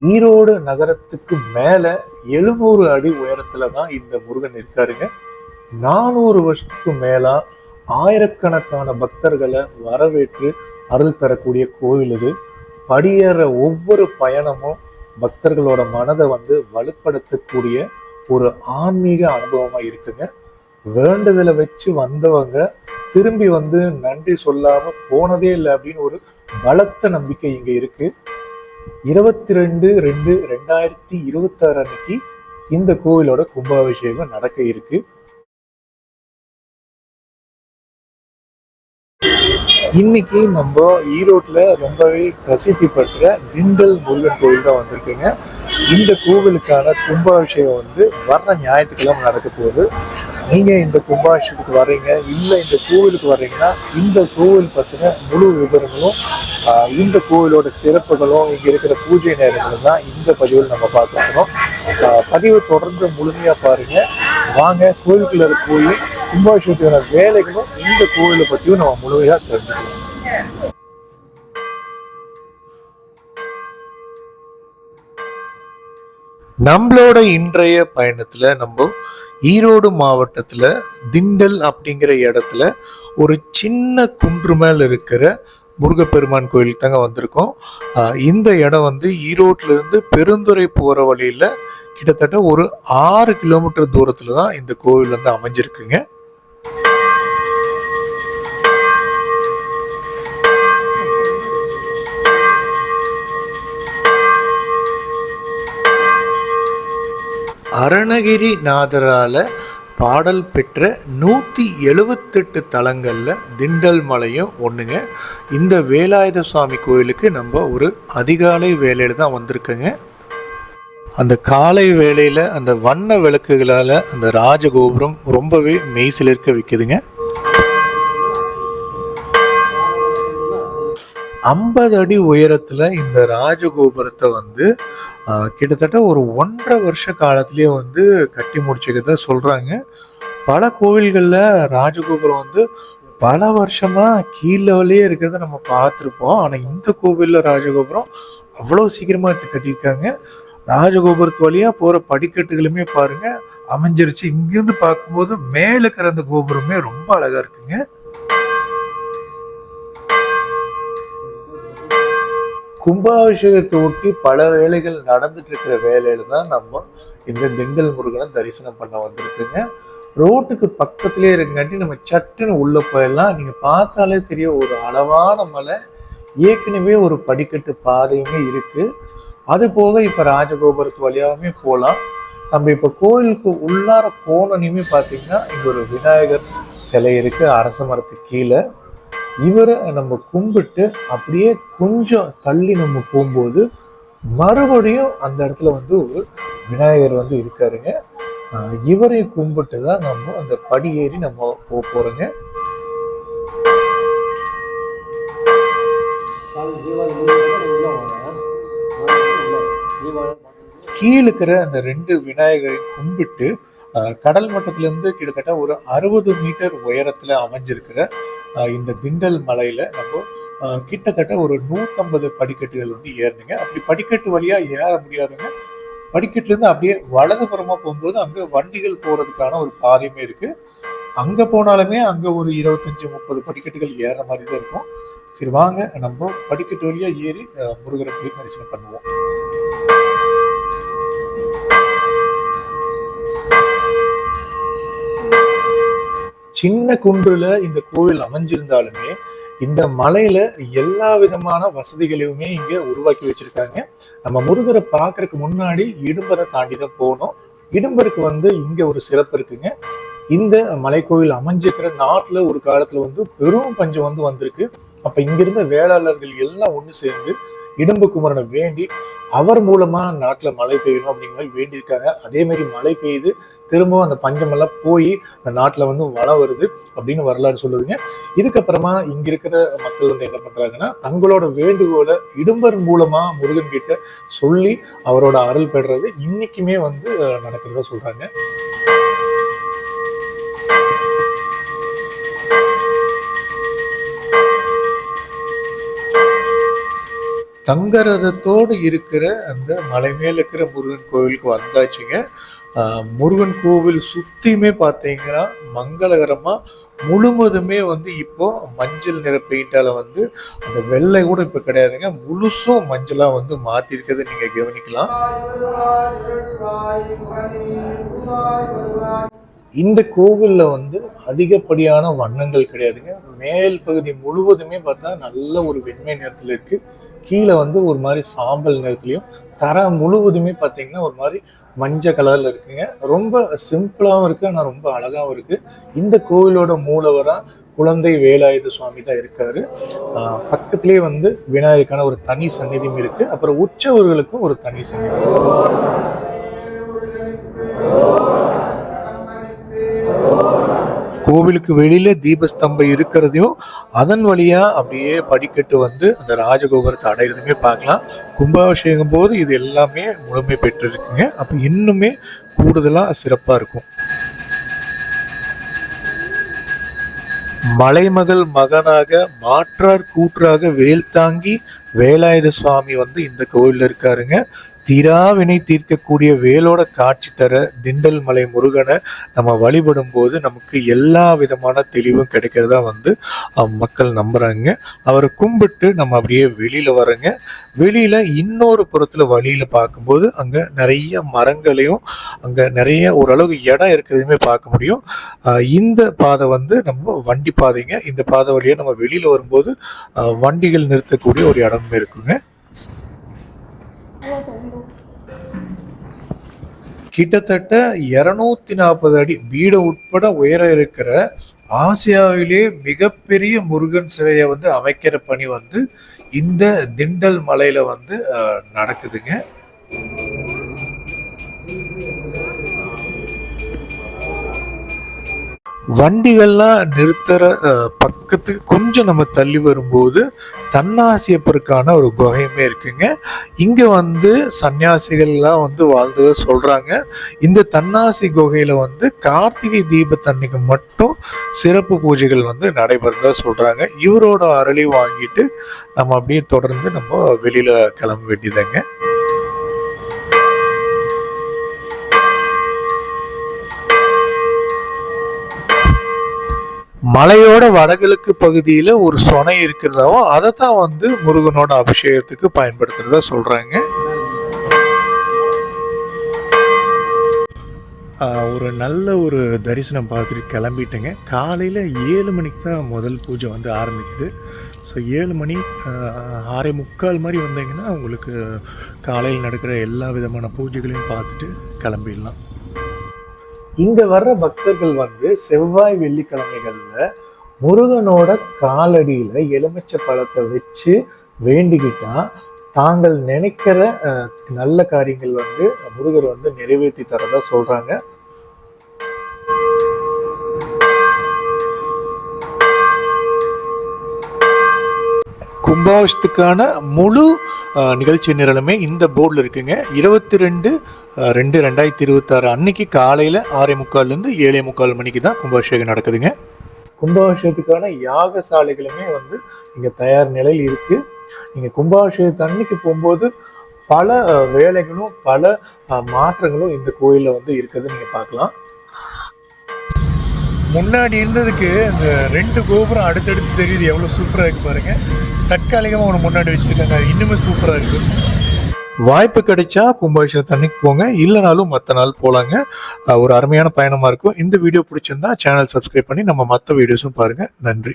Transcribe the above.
ஈரோடு நகரத்துக்கு மேல 700 அடி உயரத்துல தான் இந்த முருகன் இருக்காருங்க. 400 வருஷத்துக்கு மேலா ஆயிரக்கணக்கான பக்தர்களை வரவேற்று அருள் தரக்கூடிய கோவில் இது. படியேற ஒவ்வொரு பயணமும் பக்தர்களோட மனதை வலுப்படுத்தக்கூடிய ஒரு ஆன்மீக அனுபவமா இருக்குங்க. வேண்டுதலை வச்சு வந்தவங்க திரும்பி நன்றி சொல்லாம போனதே இல்லை அப்படின்னு ஒரு பலத்த நம்பிக்கை இங்க இருக்கு. 22/2/2026 அன்னைக்கு இந்த கோவிலோட கும்பாபிஷேகம் நடக்க இருக்கு. இன்னைக்கு நம்ம ஈரோட்ல ரொம்பவே பிரசித்தி பெற்ற திண்டல் முருகன் கோவில் தான் வந்திருக்குங்க. இந்த கோவிலுக்கான கும்பாபிஷேகம் வர்ற ஞாயிற்றுக்கிழமை நடக்க போகுது. நீங்க இந்த கும்பாபிஷேகத்துக்கு வர்றீங்க இல்ல இந்த கோவிலுக்கு வர்றீங்கன்னா இந்த கோவில் பத்தின முழு விவரங்களும் இந்த கோவிலோட சிறப்புகளும் இங்க இருக்கிற பூஜை நேரங்களும் தான் இந்த பதிவில் நம்ம பார்த்துருக்கோம். பதிவை தொடர்ந்து முழுமையா பாருங்க. வாங்க கோவிலுக்குள்ள போய் கும்பாபிஷேகத்துக்கான வேலைகளும் இந்த கோவிலை பற்றியும் நம்ம முழுமையா தெரிஞ்சுக்கலாம். நம்மளோட இன்றைய பயணத்துல நம்ம ஈரோடு மாவட்டத்துல திண்டல் அப்படிங்கிற இடத்துல ஒரு சின்ன குன்று மேல இருக்கிற முருகப்பெருமான் கோயில் தாங்க வந்திருக்கோம். இந்த இடம் ஈரோட்ல இருந்து பெருந்துறை போற வழியில கிட்டத்தட்ட ஒரு 6 கிலோமீட்டர் தூரத்துல தான் இந்த கோவில் அமைஞ்சிருக்குங்க. அருணகிரி நாதரால பாடல் பெற்ற 178 தலங்கள்ல திண்டல் மலையும் ஒண்ணுங்க. இந்த வேலாயுத சுவாமி கோயிலுக்கு நம்ம ஒரு அதிகாலை வேலையில தான் வந்திருக்கோங்க. அந்த காலை வேளையில அந்த வண்ண விளக்குகளால அந்த ராஜகோபுரம் ரொம்பவே மெய்சிலிருக்க வைக்குதுங்க. 50 அடி உயரத்துல இந்த ராஜகோபுரத்தை கிட்டத்தட்ட ஒரு 1.5 வருஷ காலத்திலேயே கட்டி முடிச்சுக்கிறத சொல்றாங்க. பல கோவில்கள்ல ராஜகோபுரம் பல வருஷமா கீழே இருக்கிறத நம்ம பார்த்துருப்போம். ஆனா இந்த கோவில்ல ராஜகோபுரம் அவ்வளவு சீக்கிரமா கட்டியிருக்காங்க. ராஜகோபுரத்து வழியா போற படிக்கட்டுகளுமே பாருங்க அமைஞ்சிருச்சு. இங்கிருந்து பார்க்கும்போது மேல இருக்கிற அந்த கோபுரமே ரொம்ப அழகா இருக்குங்க. கும்பாபிஷேகத்தை ஒட்டி பல வேலைகள் நடந்துட்டு இருக்கிற வேலையில தான் நம்ம இந்த திண்டல் முருகனை தரிசனம் பண்ண வந்திருக்குங்க. ரோட்டுக்கு பக்கத்திலே இருக்காட்டி நம்ம சட்டுன்னு உள்ள போயிடலாம். நீங்க பார்த்தாலே தெரிய ஒரு அளவான மலை, ஏற்கனவே ஒரு படிக்கட்டு பாதையுமே இருக்கு. அது போக இப்ப ராஜகோபுரத்து வழியாகவே போகலாம். நம்ம இப்ப கோயிலுக்கு உள்ளார போனோன்னே பார்த்தீங்கன்னா இங்க ஒரு விநாயகர் சிலை இருக்கு அரச மரத்துக்கு கீழே. இவரை நம்ம கும்பிட்டு அப்படியே கொஞ்சம் தள்ளி நம்ம போகும்போது மறுபடியும் அந்த இடத்துல ஒரு விநாயகர் இருக்காருங்க. இவரை கும்பிட்டு தான் நம்ம அந்த படி ஏறி நம்ம போறோங்க. கீழே இருக்கிற அந்த 2 விநாயகரையும் கும்பிட்டு கடல் மட்டத்துல இருந்து கிட்டத்தட்ட ஒரு 60 மீட்டர் உயரத்துல அமைஞ்சிருக்கிற இந்த திண்டல் மலையில நம்ம கிட்டத்தட்ட ஒரு 150 படிக்கட்டுகள் ஏறணுங்க. அப்படி படிக்கட்டு வழியா ஏற முடியாதுங்க. படிக்கட்டுல இருந்து அப்படியே வலதுபுறமா போகும்போது அங்க வண்டிகள் போறதுக்கான ஒரு பாதையுமே இருக்கு. அங்க போனாலுமே அங்க ஒரு 25-30 படிக்கட்டுகள் ஏற மாதிரி தான் இருக்கும். சரி வாங்க நம்ம படிக்கட்டு வழியா ஏறி முருகரை போய் தரிசனம் பண்ணுவோம். சின்ன குன்றுல இந்த கோவில் அமைஞ்சிருந்தாலுமே இந்த மலையில எல்லா விதமான வசதிகளையுமே இங்க உருவாக்கி வச்சிருக்காங்க. நம்ம முருகரை பாக்குறதுக்கு முன்னாடி இடும்பரை தாண்டி தான் போகணும். இடும்பருக்கு இங்க ஒரு சிறப்பு இருக்குங்க. இந்த மலை கோவில் அமைஞ்சிருக்கிற நாட்டுல ஒரு காலத்துல பெரும் பஞ்சம் வந்திருக்கு. அப்ப இங்க இருந்த வேளாளர்கள் எல்லாம் ஒண்ணு சேர்ந்து இடும்பு குமரனை வேண்டி அவர் மூலமா நாட்டுல மழை பெய்யணும் அப்படிங்கிற மாதிரி வேண்டியிருக்காங்க. அதே மாதிரி மழை பெய்யுது, திரும்பவும் அந்த பஞ்சமெல்லாம் போய் அந்த நாட்டுல வளம் வருது அப்படின்னு வரலாறு சொல்லுதுங்க. இதுக்கப்புறமா இங்க இருக்கிற மக்கள் என்ன பண்றாங்கன்னா தங்களோட வேண்டுகோளை இடும்பர் மூலமா முருகன் கிட்ட சொல்லி அவரோட அருள் பெறுறது இன்னைக்குமே நடக்கிறதா சொல்றாங்க. தங்கரதத்தோடு இருக்கிற அந்த மலை மேல இருக்கிற முருகன் கோவிலுக்கு வந்தாச்சுங்க. முருகன் கோவில் சுத்தியுமே பார்த்தீங்கன்னா மங்களகரமா முழுவதுமே வந்து இப்போ மஞ்சள் நிற பெயிண்டால வந்து அந்த வெள்ளை கூட இப்ப கிடையாதுங்க, முழுசும் மஞ்சளா வந்து மாத்திருக்கிறத நீங்க கவனிக்கலாம். இந்த கோவில்ல வந்து அதிகப்படியான வண்ணங்கள் கிடையாதுங்க. மேல் பகுதி முழுவதுமே பார்த்தா நல்ல ஒரு வெண்மை நிறத்துல இருக்கு. கீழே வந்து ஒரு மாதிரி சாம்பல் நிறத்துலையும், தர முழுவதுமே பார்த்தீங்கன்னா ஒரு மாதிரி மஞ்சள் கலர்ல இருக்குங்க. ரொம்ப சிம்பிளாகவும் இருக்கு, ஆனால் ரொம்ப அழகாகவும் இருக்கு. இந்த கோவிலோட மூலவரா குழந்தை வேலாயுத சுவாமி தான் இருக்காரு. பக்கத்திலேயே வந்து விநாயகருக்கான ஒரு தனி சந்நிதியும் இருக்கு. அப்புறம் உற்சவர்களுக்கும் ஒரு தனி சந்நிதி இருக்கு. கோவிலுக்கு வெளியில தீபஸ்தம்பம் இருக்கிறதையும் அதன் வழியா அப்படியே படிக்கட்டு வந்து அந்த ராஜகோபுரத்தை அடையிறதுமே பார்க்கலாம். கும்பாபிஷேகம் போது இது எல்லாமே முழுமை பெற்றிருக்குங்க. அப்ப இன்னுமே கூடுதலா சிறப்பா இருக்கும். மலைமகள் மகனாக மாற்றார் கூற்றாக வேல் தாங்கி வேலாயுத சுவாமி வந்து இந்த கோவில்ல இருக்காருங்க. தீராவினை தீர்க்கக்கூடிய வேலோட காட்சி தர திண்டல் மலை முருகனை நம்ம வழிபடும் போது நமக்கு எல்லா விதமான தெளிவும் கிடைக்கிறதா வந்து மக்கள் நம்புறாங்க. அவரை கும்பிட்டு நம்ம அப்படியே வெளியில வரோங்க. வெளியில இன்னொரு புறத்துல வழியில பார்க்கும்போது அங்க நிறைய மரங்களையும் அங்க நிறைய ஓரளவு இடம் இருக்கிறதையுமே பார்க்க முடியும். இந்த பாதை வந்து நம்ம வண்டி பாதைங்க. இந்த பாதை வழியா நம்ம வெளியில வரும்போது வண்டிகள் நிறுத்தக்கூடிய ஒரு இடமே இருக்குங்க. கிட்டத்தட்ட 240 அடி வீடு உட்பட உயர இருக்கிற ஆசியாவிலே மிகப்பெரிய முருகன் சிலையை வந்து அமைக்கிற பணி வந்து இந்த திண்டல் மலையில வந்து நடக்குதுங்க. வண்டிகள்லாம் நிறுத்துற பக்கத்துக்கு கொஞ்சம் நம்ம தள்ளி வரும்போது தன்னாசியப்பருக்கான ஒரு குகையுமே இருக்குங்க. இங்க வந்து சன்னியாசிகள்லாம் வந்து வாழ்ந்ததை சொல்றாங்க. இந்த தன்னாசி குகையில வந்து கார்த்திகை தீபத்தன்னைக்கு மட்டும் சிறப்பு பூஜைகள் வந்து நடைபெறதா சொல்றாங்க. இவரோட அருளை வாங்கிட்டு நம்ம அப்படியே தொடர்ந்து நம்ம வெளியில கிளம்ப வேண்டியதாங்க. மலையோட வடகிழக்கு பகுதியில ஒரு சொனை இருக்கிறதாவும் அதை தான் வந்து முருகனோட அபிஷேகத்துக்கு பயன்படுத்துறதா சொல்றாங்க. ஒரு நல்ல ஒரு தரிசனம் பார்த்துட்டு கிளம்பிட்டேங்க. காலையில் 7 மணிக்கு தான் முதல் பூஜை வந்து ஆரம்பிக்குது. ஸோ 7 மணி 6:45 மாதிரி வந்தீங்கன்னா உங்களுக்கு காலையில் நடக்கிற எல்லா விதமான பூஜைகளையும் பார்த்துட்டு கிளம்பிடலாம். இங்க வர்ற பக்தர்கள் வந்து செவ்வாய் வெள்ளிக்கிழமைகள்ல முருகனோட காலடியில எலுமிச்சை பழத்தை வச்சு வேண்டிக்கிட்டா தாங்கள் நினைக்கிற நல்ல காரியங்கள் வந்து முருகர் வந்து நிறைவேற்றி தரதா சொல்றாங்க. கும்பாபிஷேகத்துக்கான முழு நிகழ்ச்சி நிரலுமே இந்த போர்டில் இருக்குங்க. 22/2/2026 அன்னைக்கு காலையில் 6:45 7:45 மணிக்கு தான் கும்பாபிஷேகம் நடக்குதுங்க. கும்பாபிஷேகத்துக்கான யாகசாலைகளுமே வந்து இங்கே தயார் நிலையில் இருக்கு. நீங்கள் கும்பாபிஷேகத்து அன்னைக்கு போகும்போது பல வேலைகளும் பல மாற்றங்களும் இந்த கோயிலில் வந்து இருக்கிறது நீங்கள் பார்க்கலாம். முன்னாடி இருந்ததுக்கு இந்த 2 கோபுரம் அடுத்தடுத்து தெரியுது, எவ்வளோ சூப்பராக இருக்கு பாருங்க. தற்காலிகமாக ஒன்று முன்னாடி வச்சிருக்காங்க, இன்னுமே சூப்பராக இருக்கு. வாய்ப்பு கிடைச்சா கும்பாபிஷேகம் அன்னைக்கு போங்க, இல்லைனாலும் மற்ற நாள் போகலாங்க. ஒரு அருமையான பயணமாக இருக்கும். இந்த வீடியோ பிடிச்சிருந்தா சேனல் சப்ஸ்கிரைப் பண்ணி நம்ம மற்ற வீடியோஸும் பாருங்கள். நன்றி.